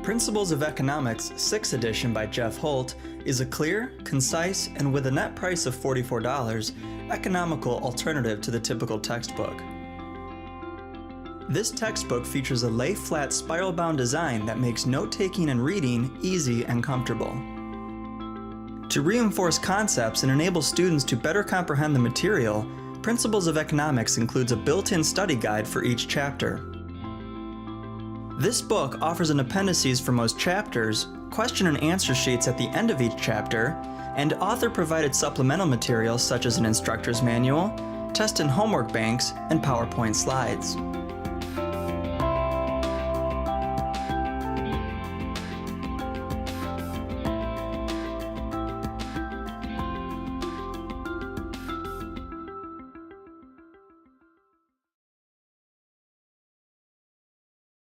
Principles of Economics 6th edition by Jeff Holt is a clear, concise, and with a net price of $44, economical alternative to the typical textbook. This textbook features a lay-flat spiral-bound design that makes note-taking and reading easy and comfortable. To reinforce concepts and enable students to better comprehend the material, Principles of Economics includes a built-in study guide for each chapter. This book offers an appendices for most chapters, question and answer sheets at the end of each chapter, and author-provided supplemental materials such as an instructor's manual, test and homework banks, and PowerPoint slides.